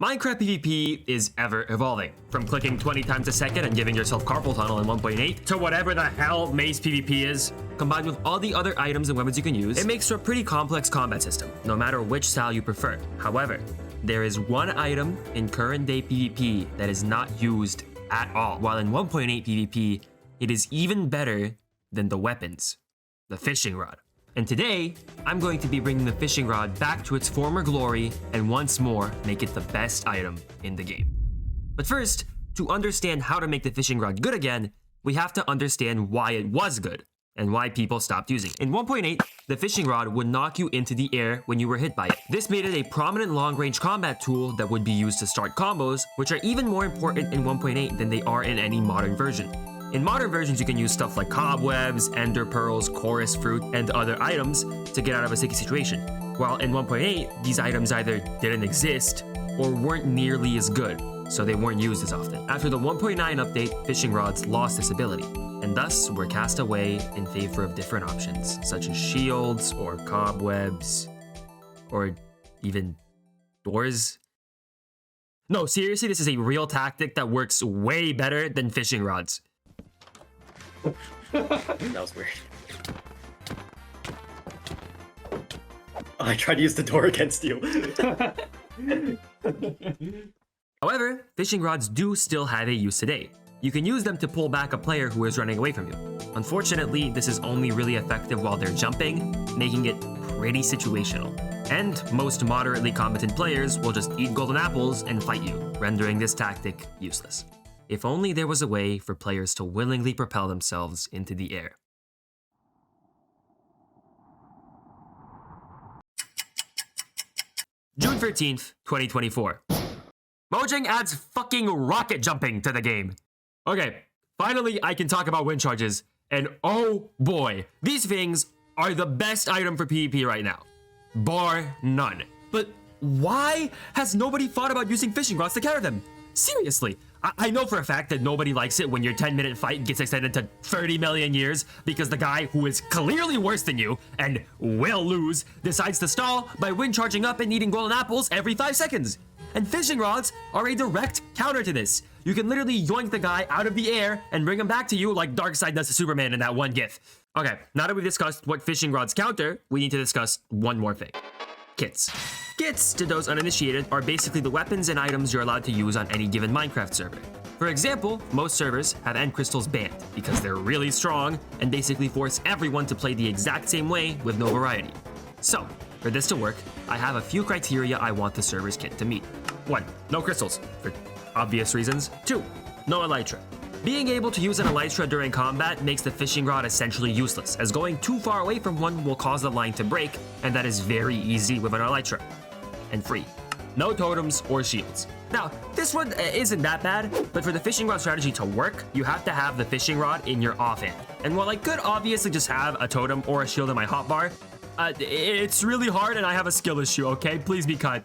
Minecraft PvP is ever evolving. From clicking 20 times a second and giving yourself carpal tunnel in 1.8 to whatever the hell Mace PvP is, combined with all the other items and weapons you can use, it makes for a pretty complex combat system, no matter which style you prefer. However, there is one item in current day PvP that is not used at all, while in 1.8 PvP, it is even better than the weapons, the fishing rod. And today, I'm going to be bringing the fishing rod back to its former glory and once more make it the best item in the game. But first, to understand how to make the fishing rod good again, we have to understand why it was good and why people stopped using it. In 1.8, the fishing rod would knock you into the air when you were hit by it. This made it a prominent long-range combat tool that would be used to start combos, which are even more important in 1.8 than they are in any modern version. In modern versions, you can use stuff like cobwebs, ender pearls, chorus fruit, and other items to get out of a sticky situation. While in 1.8, these items either didn't exist or weren't nearly as good, so they weren't used as often. After the 1.9 update, fishing rods lost this ability, and thus were cast away in favor of different options, such as shields or cobwebs, or even doors. No, seriously, this is a real tactic that works way better than fishing rods. That was weird. I tried to use the door against you. However, fishing rods do still have a use today. You can use them to pull back a player who is running away from you. Unfortunately, this is only really effective while they're jumping, making it pretty situational. And most moderately competent players will just eat golden apples and fight you, rendering this tactic useless. If only there was a way for players to willingly propel themselves into the air. June 13th, 2024. Mojang adds fucking rocket jumping to the game. Okay, finally I can talk about wind charges, and oh boy, these things are the best item for PvP right now. Bar none. But why has nobody thought about using fishing rods to counter them? Seriously, I know for a fact that nobody likes it when your 10-minute fight gets extended to 30 million years because the guy who is clearly worse than you and will lose decides to stall by wind charging up and eating golden apples every 5 seconds. And fishing rods are a direct counter to this. You can literally yoink the guy out of the air and bring him back to you like Darkseid does to Superman in that one gif. Okay, now that we've discussed what fishing rods counter, we need to discuss one more thing. Kits. Kits, to those uninitiated, are basically the weapons and items you're allowed to use on any given Minecraft server. For example, most servers have end crystals banned because they're really strong and basically force everyone to play the exact same way with no variety. So, for this to work, I have a few criteria I want the server's kit to meet. 1. No crystals, for obvious reasons. 2. No elytra. Being able to use an elytra during combat makes the fishing rod essentially useless, as going too far away from one will cause the line to break, and that is very easy with an elytra. And 3. No totems or shields. Now, this one isn't that bad, but for the fishing rod strategy to work, you have to have the fishing rod in your offhand. And while I could obviously just have a totem or a shield in my hotbar, it's really hard and I have a skill issue, okay? Please be kind.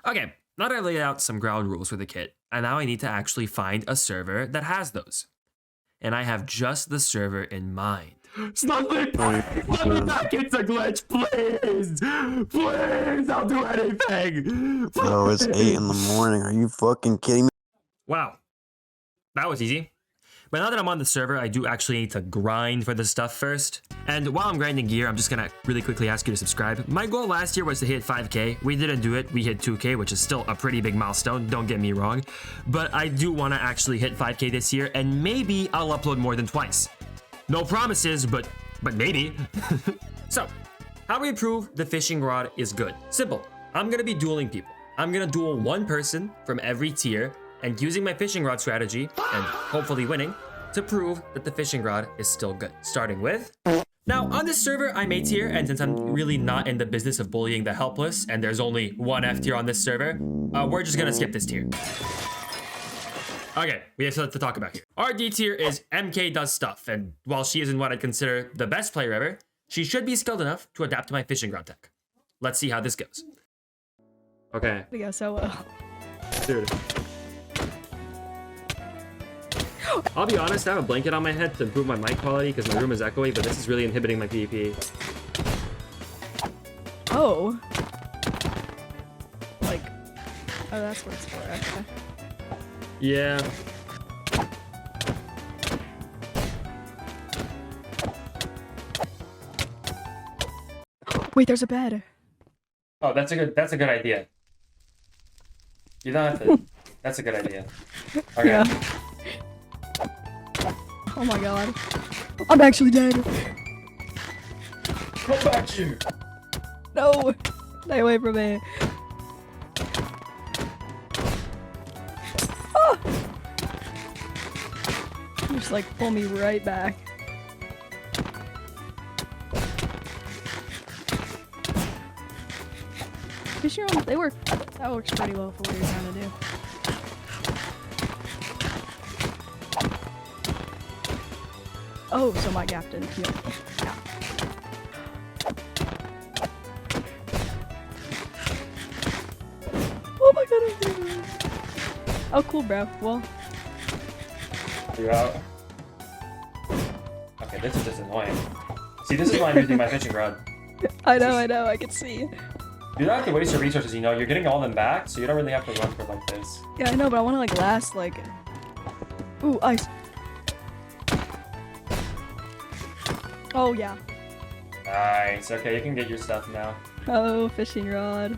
Okay, now that I laid out some ground rules for the kit, and now I need to actually find a server that has those. And I have just the server in mind. Snuggly, let me back into glitch, please! Please, I'll do anything! Bro, it's 8 in the morning. Are you fucking kidding me? Wow, that was easy. But now that I'm on the server, I do actually need to grind for the stuff first. And while I'm grinding gear, I'm just gonna really quickly ask you to subscribe. My goal last year was to hit 5K. We didn't do it. We hit 2K, which is still a pretty big milestone, don't get me wrong. But I do wanna actually hit 5K this year, and maybe I'll upload more than twice. No promises, but maybe. So, how we prove the fishing rod is good? Simple. I'm gonna be dueling people. I'm gonna duel one person from every tier, and using my fishing rod strategy, and hopefully winning, to prove that the fishing rod is still good. Starting with... Now, on this server, I'm A tier, and since I'm really not in the business of bullying the helpless, and there's only one F tier on this server, we're just gonna skip this tier. Okay, we have stuff to talk about here. Our D tier is MK does stuff, and while she isn't what I'd consider the best player ever, she should be skilled enough to adapt to my fishing rod tech. Let's see how this goes. Okay. We go so well. Dude. I'll be honest, I have a blanket on my head to improve my mic quality because my room is echoey, but this is really inhibiting my PvP. Oh. Like, Oh, that's what it's for. Okay. Yeah. Wait, there's a bed. Oh, that's a good idea. You don't have to. That's a good idea. Okay. Yeah. Oh my god. I'm actually dead. Come back here. No. Stay away from me. Ah! Just like pull me right back. Fishing rods, they work. That works pretty well for what you're trying to do. Oh, so my gap didn't heal. Yeah. Oh my god, I'm doing it. Oh, cool, bro. Well, You're out. Okay, this is just annoying. See, this is why I'm using my fishing rod. I know, I can see. You don't have to waste your resources, you know. You're getting all them back, so you don't really have to run for like this. Yeah, I know, but I want to like last like. Ooh, ice. Oh yeah. Nice. Okay, you can get your stuff now. Oh, fishing rod.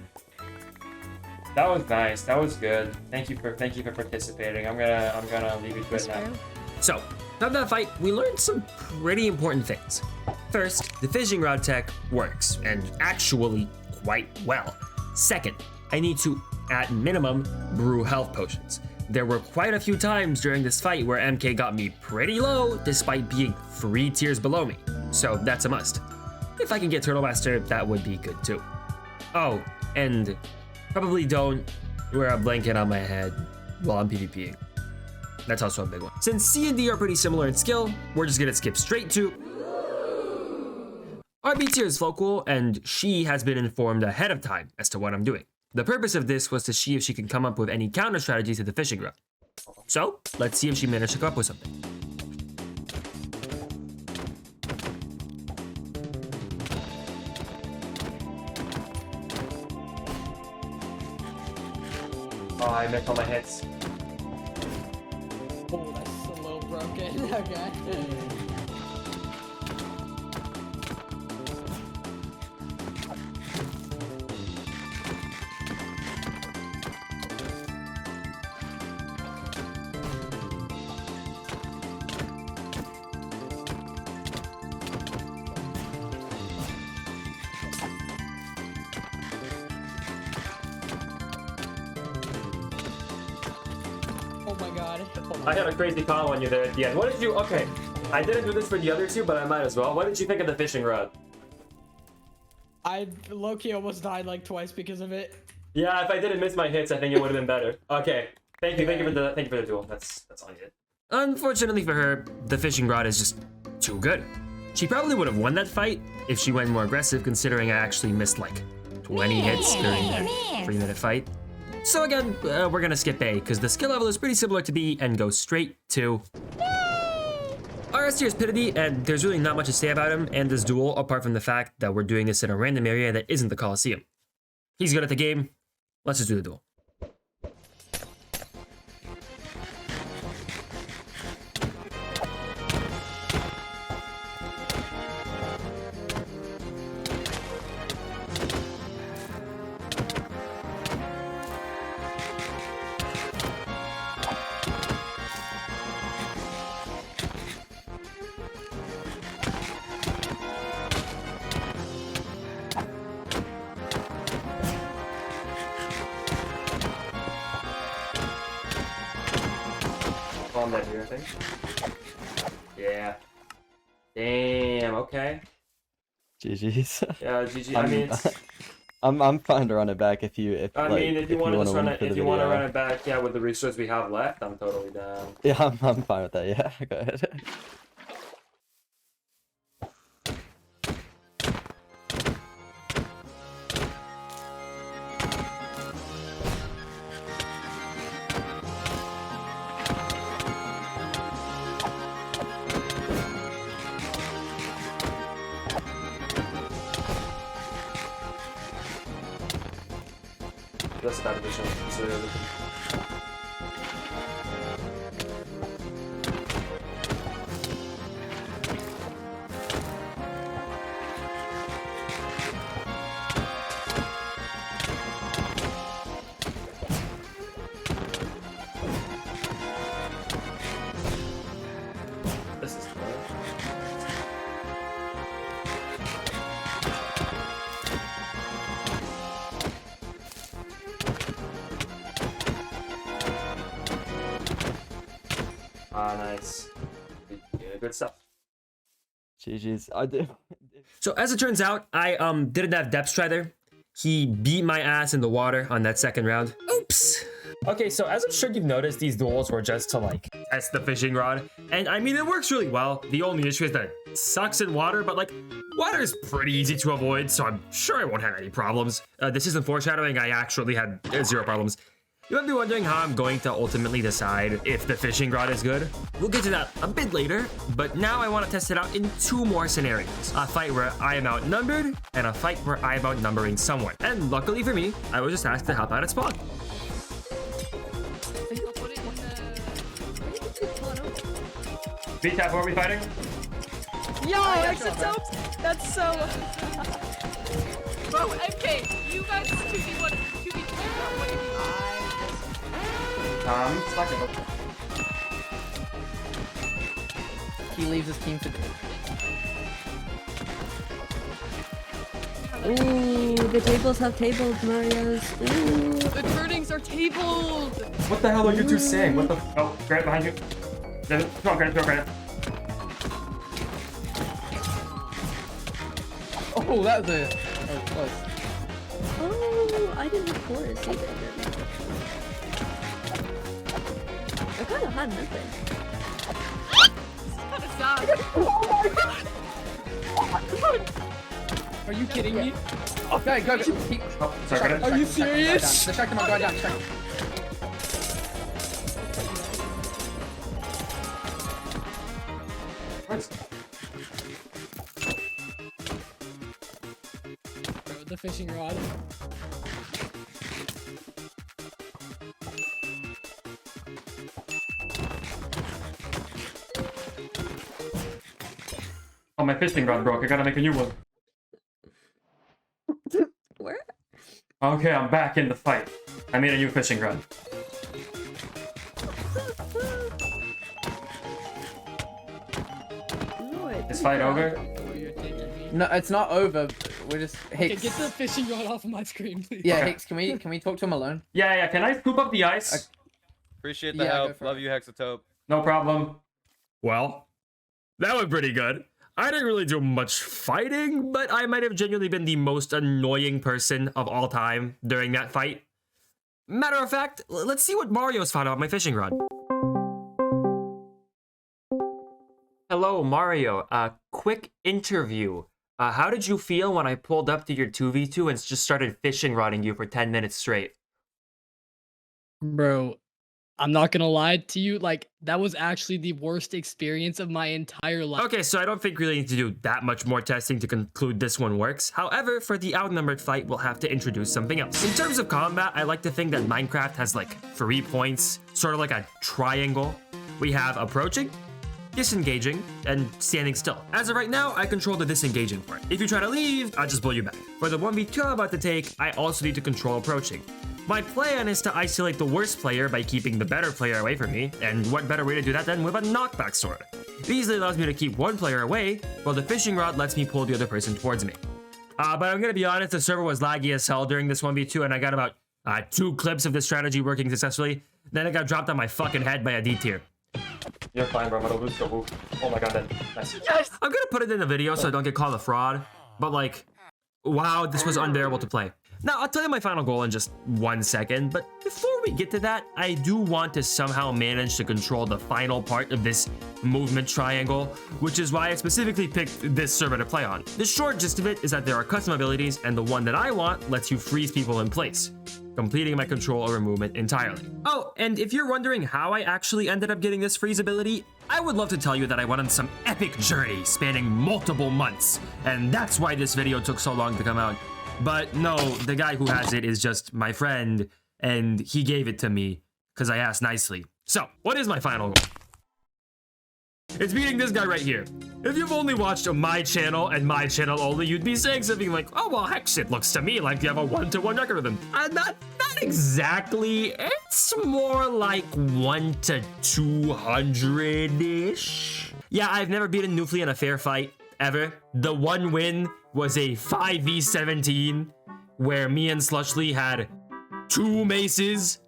That was nice. That was good. Thank you for participating. I'm gonna leave you to it now. So, from that fight, we learned some pretty important things. First, the fishing rod tech works, and actually quite well. Second, I need to, at minimum, brew health potions. There were quite a few times during this fight where MK got me pretty low despite being 3 tiers below me, so that's a must. If I can get Turtle Master, that would be good too. Oh, and probably don't wear a blanket on my head while I'm PvPing. That's also a big one. Since C and D are pretty similar in skill, we're just gonna skip straight to our B tier is Flocool, and she has been informed ahead of time as to what I'm doing. The purpose of this was to see if she can come up with any counter strategies to the fishing rod. So, let's see if she managed to come up with something. Oh, I missed all my hits. Oh, that's a little broken. Okay. Oh my god. I had a crazy call on you there at the end. What did you... Okay, I didn't do this for the other two, but I might as well. What did you think of the fishing rod? I low-key almost died like twice because of it. Yeah, if I didn't miss my hits, I think it would have been better. Okay, thank you for the duel. That's all you did. Unfortunately for her, the fishing rod is just too good. She probably would have won that fight if she went more aggressive, considering I actually missed like 20 hits during that 3-minute fight. So again, we're gonna skip A, because the skill level is pretty similar to B, and go straight to... Our S tier is Pitity, and there's really not much to say about him and this duel, apart from the fact that we're doing this in a random area that isn't the Coliseum. He's good at the game. Let's just do the duel. That here, I think. Yeah. Damn. Okay. GG's. Yeah. GG. I mean, it's, I'm fine to run it back if you I mean, if you want to run it, if you want to video. run it back, yeah, with the resources we have left, I'm totally down. Yeah, I'm fine with that. Yeah, go ahead. The works about addition. This is fun. Ah, nice. Yeah, good stuff. GG's. I do. So as it turns out, I didn't have Depth Strider. He beat my ass in the water on that second round. Oops. Okay, so as I'm sure you've noticed, these duels were just to like test the fishing rod. And I mean, it works really well. The only issue is that it sucks in water, but like water is pretty easy to avoid, so I'm sure I won't have any problems. This isn't foreshadowing, I actually had 0 problems. You might be wondering how I'm going to ultimately decide if the fishing rod is good. We'll get to that a bit later, but now I want to test it out in 2 more scenarios. A fight where I am outnumbered, and a fight where I am outnumbering someone. And luckily for me, I was just asked to help out at spawn. B-Tap, who are we fighting? Yo, Hexatope! That's so. Bro, MK, you guys 2v1, 2v2, what do you mean? Stuck it. He leaves his team to. Ooh, the tables have tabled, Mario's. Ooh. The turnings are tabled! What the hell are you two saying? What the? Oh, Grant behind you. Come on, Grant, go, Grant. Oh, that was a. Oh, close. Oh, I didn't have chorus either. I kind of had nothing. Kind of sad. Are you kidding me? Okay, go. Oh, sorry, Grant. Are you serious? Distract him, go down, distract him. The fishing rod. Oh, my fishing rod broke. I gotta make a new one. Where? Okay, I'm back in the fight. I made a new fishing rod. Is fight over? No, it's not over. We're just Okay, Hicks. get the fishing rod off of my screen, please. Yeah, Okay. Hicks. Can we talk to him alone? Yeah. Can I scoop up the ice? Appreciate the Yeah, go help. for Love it. you, Hexatope. No problem. Well, that went pretty good. I didn't really do much fighting, but I might have genuinely been the most annoying person of all time during that fight. Matter of fact, let's see what Mario's found about my fishing rod. Hello, Mario. Quick interview. How did you feel when I pulled up to your 2v2 and just started fishing rodding you for 10 minutes straight? Bro, I'm not gonna lie to you, like, that was actually the worst experience of my entire life. Okay, so I don't think we really need to do that much more testing to conclude this one works. However, for the outnumbered fight, we'll have to introduce something else. In terms of combat, I like to think that Minecraft has like 3 points, sort of like a triangle. We have approaching, disengaging, and standing still. As of right now, I control the disengaging part. If you try to leave, I'll just blow you back. For the 1v2 I'm about to take, I also need to control approaching. My plan is to isolate the worst player by keeping the better player away from me, and what better way to do that than with a knockback sword. It easily allows me to keep one player away, while the fishing rod lets me pull the other person towards me. But I'm gonna be honest, the server was laggy as hell during this 1v2, and I got about 2 clips of this strategy working successfully. Then it got dropped on my fucking head by a D tier. You're fine, bro. I'm gonna lose the woo. Oh my god, then. Nice. Yes! I'm gonna put it in the video so I don't get called a fraud, but like, wow, this was unbearable to play. Now, I'll tell you my final goal in just 1 second, but before we get to that, I do want to somehow manage to control the final part of this movement triangle, which is why I specifically picked this server to play on. The short gist of it is that there are custom abilities, and the one that I want lets you freeze people in place, completing my control over movement entirely. Oh, and if you're wondering how I actually ended up getting this freeze ability, I would love to tell you that I went on some epic journey spanning multiple months, and that's why this video took so long to come out. But no, the guy who has it is just my friend, and he gave it to me because I asked nicely. So, what is my final goal? It's beating this guy right here. If you've only watched my channel and my channel only, you'd be saying something like, oh, well, hex, it looks to me like you have a 1-to-1 record with him. Not exactly. It's more like 1 to 200-ish. Yeah, I've never beaten Newfly in a fair fight, ever. The one win was a 5v17, where me and Slushly had 2 maces,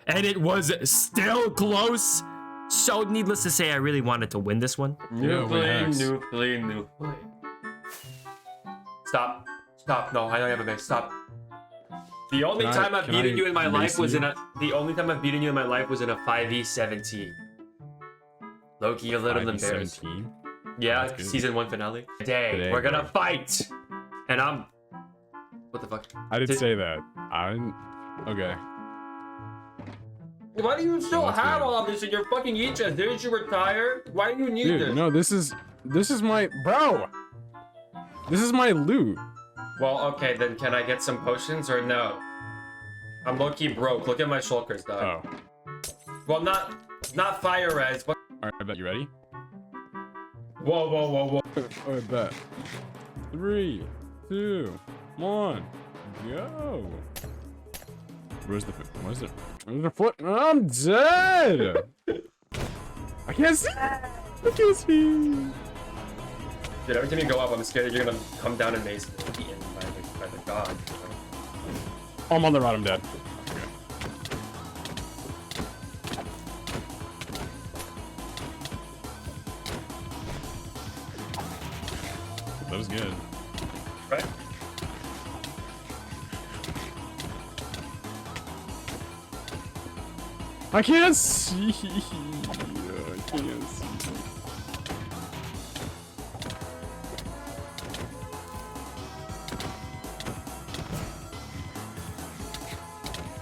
and it was still close. So needless to say, I really wanted to win this one. Newfly. Stop. No, I don't have a mace. Stop. The only time I've beaten you in my life was in a 5v17. Loki, you're a little embarrassed. Yeah, season 1 finale. Today we're gonna fight, and I'm. What the fuck? I didn't say that. Okay. Why do you still have all of this in your fucking e-chest? Didn't you retire? Why do you need this? No, this is my bro. This is my loot. Well, okay, then can I get some potions or no? I'm low-key broke. Look at my shulkers, dog. Oh. Well, not fire res, but. Alright, I bet you ready? Whoa. I bet. 3, 2, 1, go. Where's the foot? I'm dead. I can't see. Dude, every time you go up, I'm scared that you're gonna come down and mace me in by the god. Oh, I'm on the rod. I'm dead. That was good. Right? I can't see. I can't see.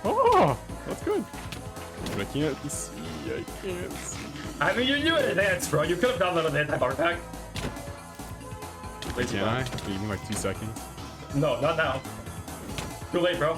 Oh, that's good. But I can't see. I mean, you knew in advance, bro. You could have downloaded the anti-bar pack. Wait, can I? You mean like 2 seconds? No, not now. Too late, bro.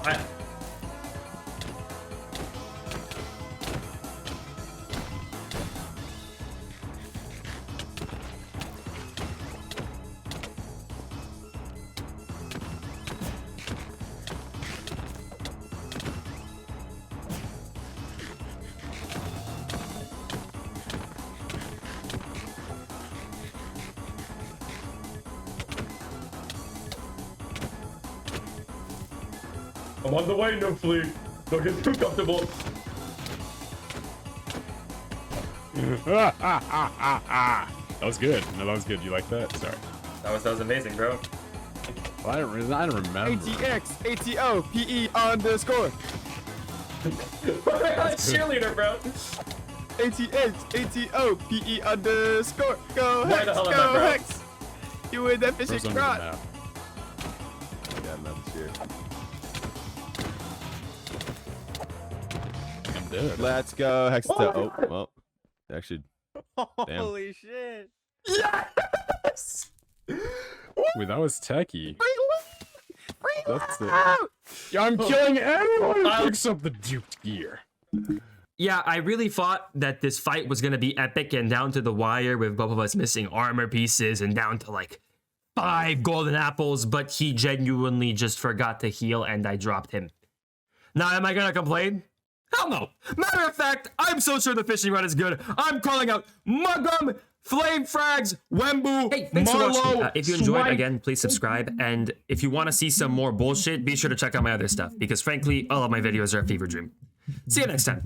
I'm on the way, Newfly. Don't get too comfortable. That was good. No, that was good. You like that? Sorry. That was amazing, bro. Well, I don't remember. ATX ATO PE underscore. Cheerleader, bro. ATX ATO PE underscore. Go Why Hex, the hell am I, go bro? Hex. You in that fishing Where's under the rod? map? Yeah, nothing here. I'm dead. Let's go Hexatope. Oh, well, actually. Damn. Holy shit. Yes! Wait, that was techie. That's it. Yeah, I'm killing everyone who picks up the duped gear. Yeah, I really thought that this fight was gonna be epic and down to the wire with both of us missing armor pieces and down to like 5 golden apples, but he genuinely just forgot to heal and I dropped him. Now, am I gonna complain? Hell no. Matter of fact, I'm so sure the fishing rod is good. I'm calling out Mugum, Flame Frags, Wembu, hey, thanks for watching. If you enjoyed, again, please subscribe. And if you want to see some more bullshit, be sure to check out my other stuff because frankly, all of my videos are a fever dream. See you next time.